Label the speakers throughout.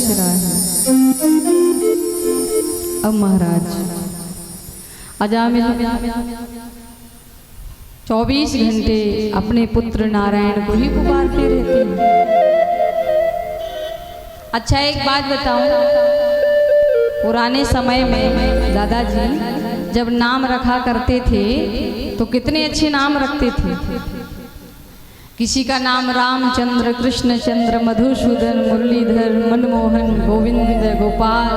Speaker 1: पूछ रहा है। अब महाराज अजामिल 24 घंटे अपने पुत्र नारायण को ही पुकारते रहते हैं। अच्छा एक बात बताऊं, पुराने समय में दादाजी जब नाम रखा करते थे तो कितने अच्छे नाम रखते थे। किसी का नाम रामचंद्र, कृष्णचंद्र, मधुसूदन, मुरलीधर, मनमोहन, गोविंद, गोपाल,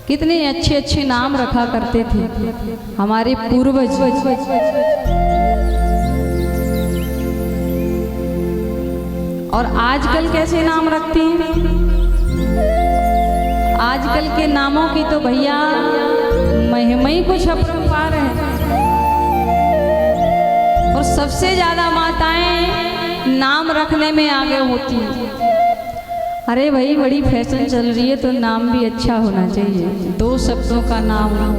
Speaker 1: कितने अच्छे अच्छे नाम रखा करते थे हमारे पूर्वज। और आजकल कैसे नाम रखते हैं? आजकल के नामों की तो भैया महिमा ही कुछ अपरंपार है। और सबसे ज्यादा माताएं नाम रखने में आगे होती हैं। अरे भाई बड़ी फैशन चल रही है तो नाम भी अच्छा होना चाहिए, 2 शब्दों का नाम हो।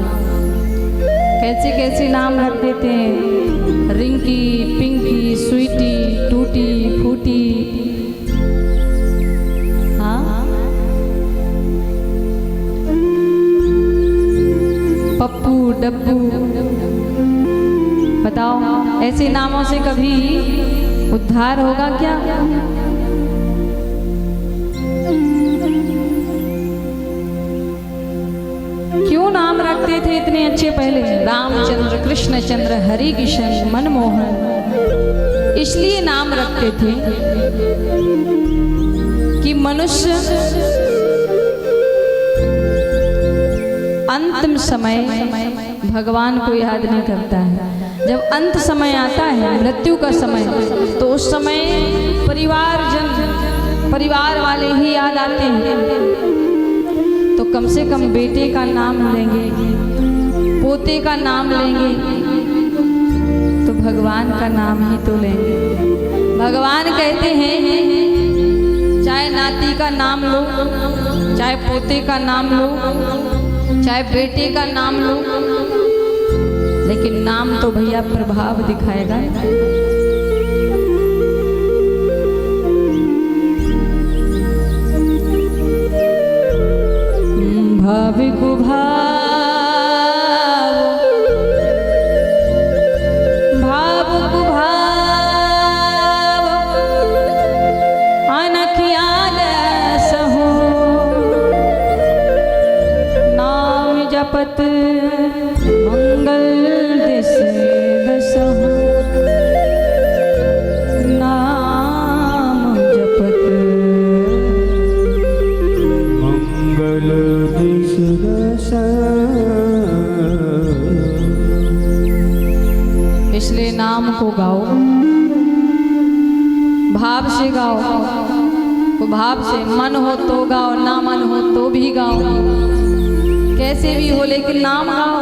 Speaker 1: कैसे कैसे नाम रख देते हैं, रिंकी, पिंकी, स्वीटी, टूटी, फूटी। हाँ, पप्पू, डब्बू। बताओ ऐसे नामों से कभी उद्धार होगा क्या? क्यों नाम रखते थे इतने अच्छे पहले? रामचंद्र, कृष्णचंद्र, हरि किशन, मनमोहन। इसलिए नाम रखते थे कि मनुष्य अंतिम समय भगवान को याद नहीं करता है। जब अंत समय आता है, मृत्यु का समय, तो उस समय परिवार वाले ही याद आते हैं। तो कम से कम बेटे का नाम लेंगे, पोते का नाम लेंगे, तो भगवान का नाम ही तो लेंगे। भगवान कहते हैं चाहे नाती का नाम लो, चाहे पोते का नाम लो, चाहे बेटे का नाम लो, लेकिन नाम तो भैया प्रभाव दिखाएगा। भाविक भावुक भाव अनखियाल सहो, नाम जपत मंगल दिस दसहु, नाम जपत मंगल दिस दसहु। इसलिए नाम को गाओ, भाव से गाओ। तो भाव से, मन हो तो गाओ, ना मन हो तो भी गाओ, कैसे भी हो लेकिन नाम गाओ।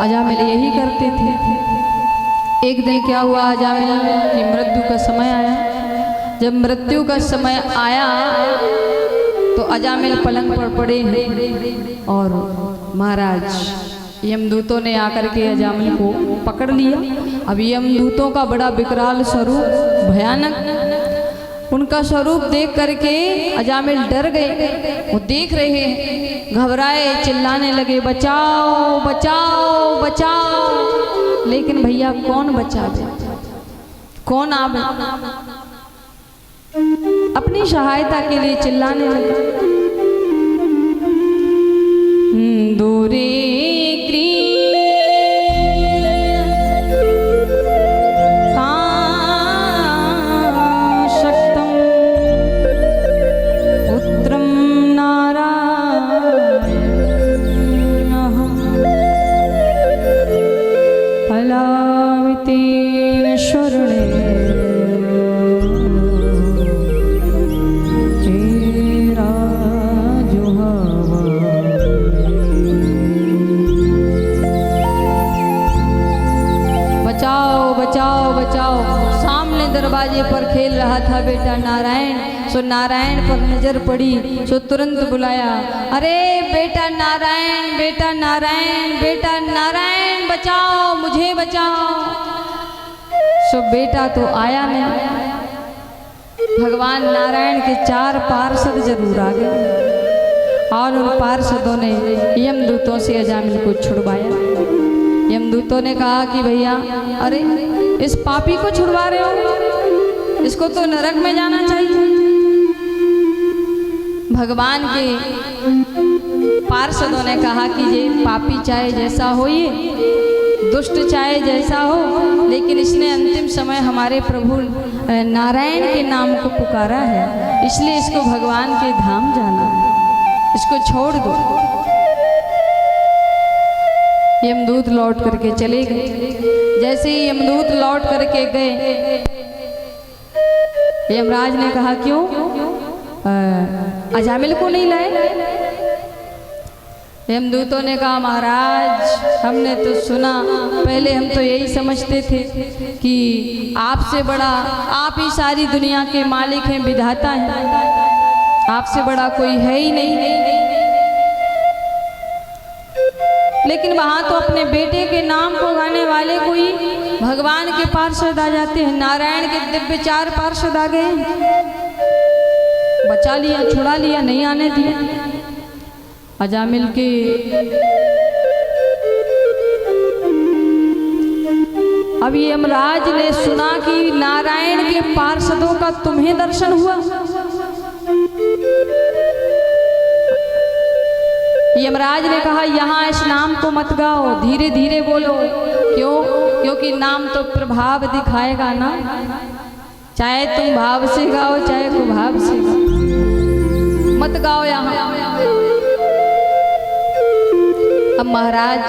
Speaker 1: अजामिल यही करते थे। एक दिन क्या हुआ अजामिल की मृत्यु का समय आया। जब मृत्यु का समय आया तो अजामिल पलंग पर पड़े हैं और महाराज यमदूतों ने आकर के अजामिल को पकड़ लिया। अब यमदूतों का बड़ा विकराल स्वरूप, भयानक, उनका स्वरूप देख करके अजामिल डर गए। वो देख रहे हैं, घबराए, चिल्लाने लगे, बचाओ बचाओ बचाओ। लेकिन भैया कौन बचावे, कौन आवे? अपनी सहायता के लिए चिल्लाने लगे। दूरे दरवाजे पर खेल रहा था बेटा नारायण। सो नारायण पर नजर पड़ी, सो तुरंत बुलाया, अरे बेटा नारायण, बेटा नारायण, बेटा नारायण, बचाओ, मुझे बचाओ। सो बेटा तो आया नहीं। भगवान नारायण के 4 पार्षद जरूर आ गए और उन पार्षदों ने यमदूतों से अजामिल को छुड़वाया। यमदूतों ने कहा कि भैया, अरे इस पापी को छुड़वा रहे हो, इसको तो नरक में जाना चाहिए। भगवान के पार्षदों ने कहा कि ये पापी चाहे जैसा हो, ये दुष्ट चाहे जैसा हो, लेकिन इसने अंतिम समय हमारे प्रभु नारायण के नाम को पुकारा है, इसलिए इसको भगवान के धाम जाना है, इसको छोड़ दो। यमदूत लौट करके चले गए। जैसे ही यमदूत लौट करके गए, यमराज ने कहा क्यों अजामिल को नहीं लाए? यमदूतों ने कहा महाराज, हमने तो सुना, पहले हम तो यही समझते थे कि आपसे बड़ा, आप ही सारी दुनिया के मालिक हैं, विधाता हैं, आपसे बड़ा कोई है ही नहीं। लेकिन वहां तो अपने बेटे के नाम को गाने वाले कोई भगवान के पार्षद आ जाते हैं। नारायण के दिव्य 4 पार्षद आ गए, बचा लिया, छुड़ा लिया, नहीं आने दिया। अजामिल के अब यमराज ने सुना कि नारायण के पार्षदों का तुम्हें दर्शन हुआ। यमराज ने कहा यहाँ इस नाम को मत गाओ, धीरे धीरे बोलो। क्यों? क्योंकि नाम तो प्रभाव दिखाएगा ना, चाहे तुम भाव से गाओ चाहे कुभाव से गाओ, मत गाओ यहाँ। अब महाराज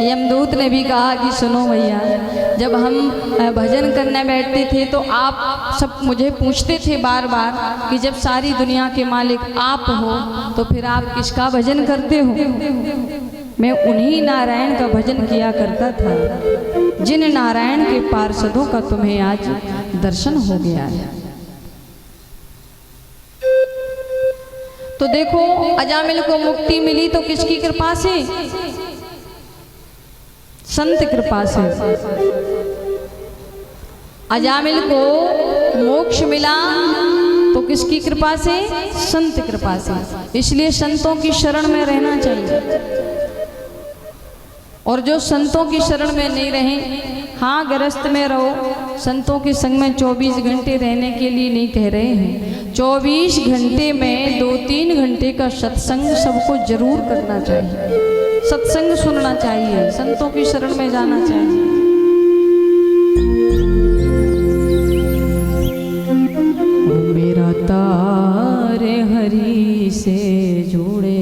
Speaker 1: यमदूत ने भी कहा कि सुनो भैया, जब हम भजन करने बैठते थे तो आप सब मुझे पूछते थे बार बार कि जब सारी दुनिया के मालिक आप हो तो फिर आप किसका भजन करते हो? मैं उन्हीं नारायण का भजन किया करता था जिन नारायण के पार्षदों का तुम्हें आज दर्शन हो गया है। तो देखो, अजामिल को मुक्ति मिली तो किसकी कृपा से? संत कृपा से। अजामिल को मोक्ष मिला तो किसकी कृपा से? संत कृपा से। इसलिए संतों की शरण में रहना चाहिए। और जो संतों की शरण में नहीं रहे, हाँ गृहस्थ में रहो, संतों के संग में 24 घंटे रहने के लिए नहीं कह रहे हैं। 24 घंटे में 2-3 घंटे का सत्संग सबको जरूर करना चाहिए, सत्संग सुनना चाहिए, संतों की शरण में जाना चाहिए। मेरा तारे हरि से जुड़े